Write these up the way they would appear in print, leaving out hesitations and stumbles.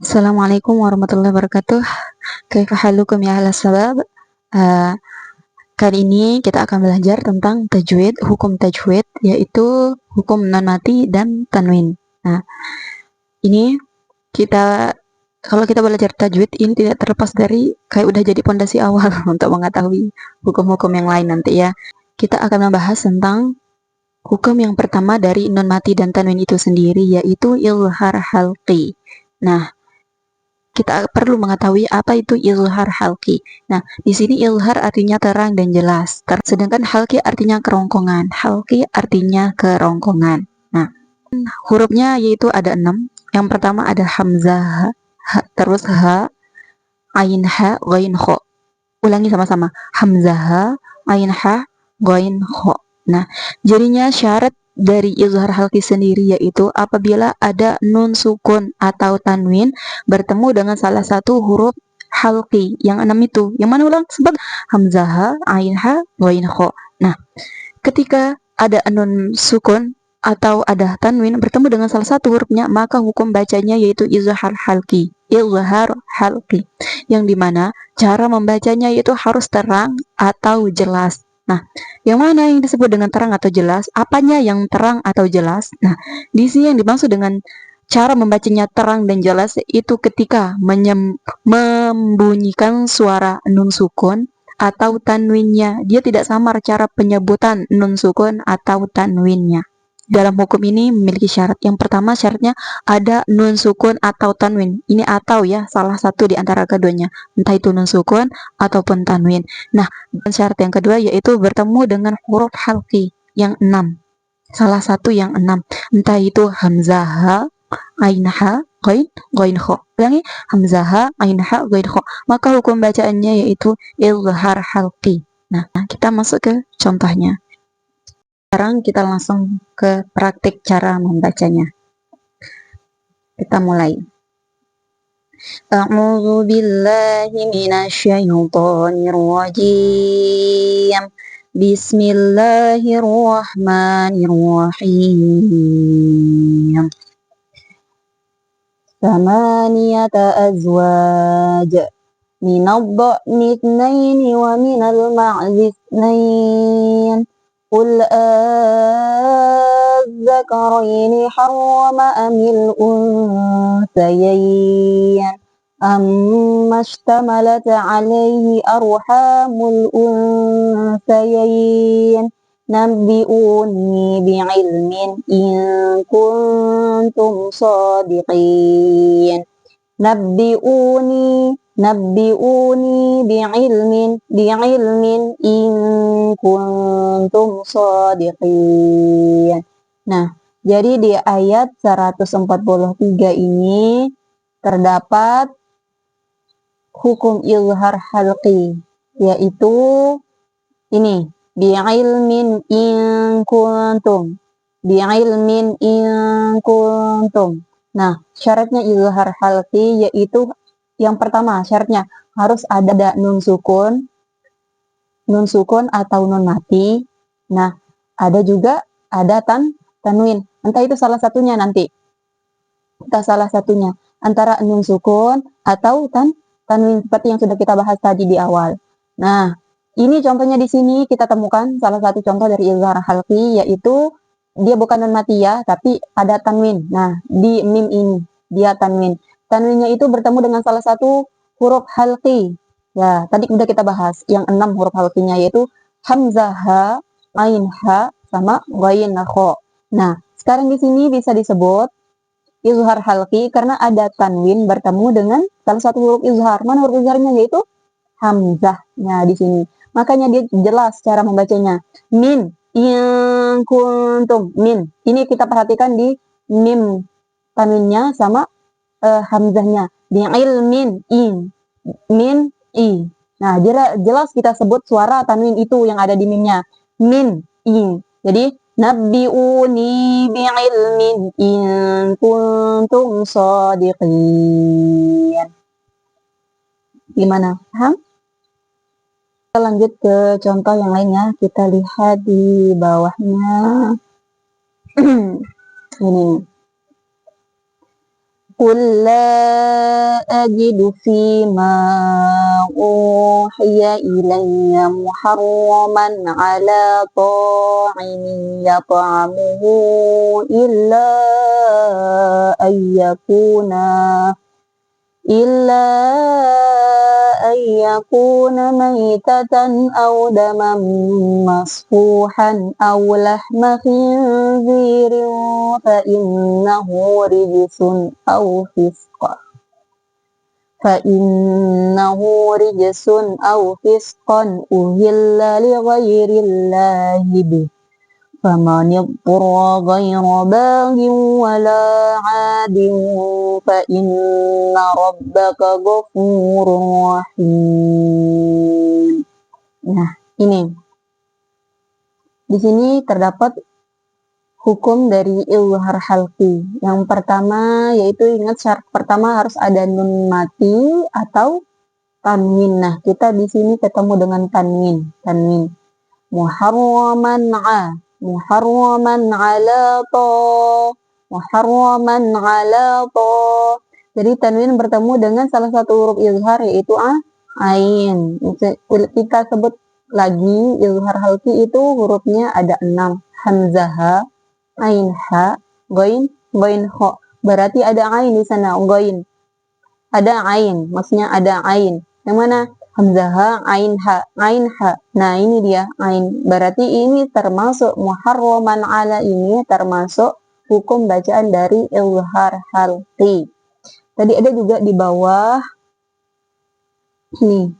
Assalamualaikum warahmatullahi wabarakatuh. Kaifa halukum ya ahlas sabab? Uh, Kali ini kita akan belajar tentang tajwid, hukum tajwid, yaitu hukum non mati dan tanwin. Nah, ini kita kalau kita belajar tajwid ini tidak terlepas dari kayak udah jadi pondasi awal untuk mengetahui hukum-hukum yang lain nanti ya. Kita akan membahas tentang hukum yang pertama dari non mati dan tanwin itu sendiri, yaitu izhar halqi. Nah, kita perlu mengetahui apa itu izhar halqi. Nah, di sini izhar artinya terang dan jelas, sedangkan halqi artinya kerongkongan. Halqi artinya kerongkongan. Nah, hurufnya yaitu ada 6. Yang pertama ada hamzah, terus ha, ain ha, ghain kho. Ulangi sama-sama. Hamzah, ain ha, ghain kho. Nah, jadinya syarat dari izhar halqi sendiri yaitu apabila ada nun sukun atau tanwin bertemu dengan salah satu huruf halqi yang 6 itu. Yang mana ulang? Sebab hamzah, ain ha, ghain kho. Nah, ketika ada nun sukun atau ada tanwin bertemu dengan salah satu hurufnya, maka hukum bacanya yaitu izhar halqi. Izhar halqi. Yang dimana cara membacanya yaitu harus terang atau jelas. Nah, yang mana yang disebut dengan terang atau jelas? Apanya yang terang atau jelas? Nah, di sini yang dimaksud dengan cara membacanya terang dan jelas itu ketika membunyikan suara nun sukun atau tanwinnya. Dia tidak samar cara penyebutan nun sukun atau tanwinnya. Dalam hukum ini memiliki syarat. Yang pertama syaratnya ada nun sukun atau tanwin. Ini atau ya, salah satu di antara keduanya. Entah itu nun sukun ataupun tanwin. Nah, dan syarat yang kedua yaitu bertemu dengan huruf halqi yang 6. Salah satu yang 6. Entah itu hamzah, ain ha, ghain kho. Ulangi, hamzah, ain ha, ghain kho. Maka hukum bacaannya yaitu izhar halqi. Nah, kita masuk ke contohnya. Sekarang kita langsung ke praktik cara membacanya. Kita mulai. A'udzu billahi minasyaitonir rajim. Bismillahirrahmanirrahim. Thamaniyata azwaj minadh dha'ni itsnaini wa minal ma'zi itsnain. Qul الذكرين حرم أم الأنثيين أما اشتملت عليه أرحام الأنثيين نبئوني بعلم إن كنتم صادقين نبئوني بعلم إن kuntum shadiqin. Nah, jadi di ayat 143 ini terdapat hukum izhar halqi, yaitu ini, bi'ilmin in kuntum. Nah, syaratnya izhar halqi yaitu yang pertama, syaratnya harus ada nun sukun atau nun mati. Nah, ada juga ada tanwin. Entah itu salah satunya nanti. Salah satunya antara nun sukun atau tanwin seperti yang sudah kita bahas tadi di awal. Nah, ini contohnya di sini kita temukan salah satu contoh dari izhar halqi yaitu dia bukan nun mati ya, tapi ada tanwin. Nah, di mim ini dia tanwin. Tanwinnya itu bertemu dengan salah satu huruf halqi. Ya, tadi udah kita bahas yang 6 huruf halqinya yaitu hamzah, ha, ain ha, sama ghain kho. Nah, sekarang di sini bisa disebut izhar halqi karena ada tanwin bertemu dengan salah satu huruf izhar. Mana huruf izharnya? Yaitu hamzahnya di sini. Makanya dia jelas cara membacanya. Min in kuntum. Min. Ini kita perhatikan di mim tanwinnya sama hamzahnya. Di ilmin in. Min i. Nah, jelas kita sebut suara tanwin itu yang ada di mimnya. Min i. Jadi nabbi'uni bi'ilmin in kuntum shadiqin. Gimana? Paham? Kita lanjut ke contoh yang lainnya. Kita lihat di bawahnya. Ini. قل لا أجد فيما أوحي إلي محرما على طاعم يطعمه إلا أن يكون ميتة أو دما مصفوحا أو لحم خنزير فإنه رجس أو فسقا أهل لغير الله به فمن اضطر غير باغ ولا عاد فإن ربك غفور رحيم. Nah, ini di sini terdapat hukum dari izhar halqi. Yang pertama yaitu ingat syarat pertama harus ada nun mati atau tanwin. Nah, kita di sini ketemu dengan tanwin. Muharraman ala to. Jadi tanwin bertemu dengan salah satu huruf izhar yaitu ain. Kita sebut lagi izhar halqi itu hurufnya ada 6. Hamzah, ain ha, goin kho. Berarti ada ain di sana, goin. Ada ain, maksudnya ada ain. Yang mana? Hamzah, ain ha. Nah, ini dia ain. Berarti ini termasuk muharraman ala, ini termasuk hukum bacaan dari izhar halqi. Tadi ada juga di bawah nih,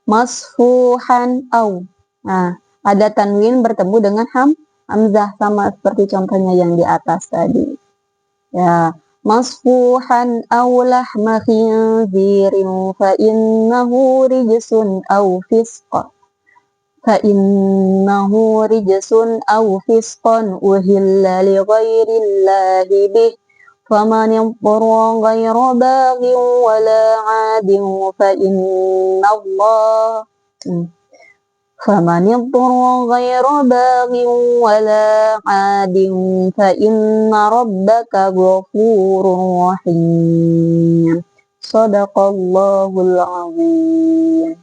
masfuhan au. Nah, ada tanwin bertemu dengan hamzah sama seperti contohnya yang di atas tadi. Ya, masfuhan aw lahma khinzirin fa innahu rijsun aw fisqan uhilla li ghairillahi bih faman yadhurra ghayra baghin wala 'adin fa innallaha فمن اضطر غير باغ ولا عاد فإن ربك غفور رحيم. صدق الله العظيم.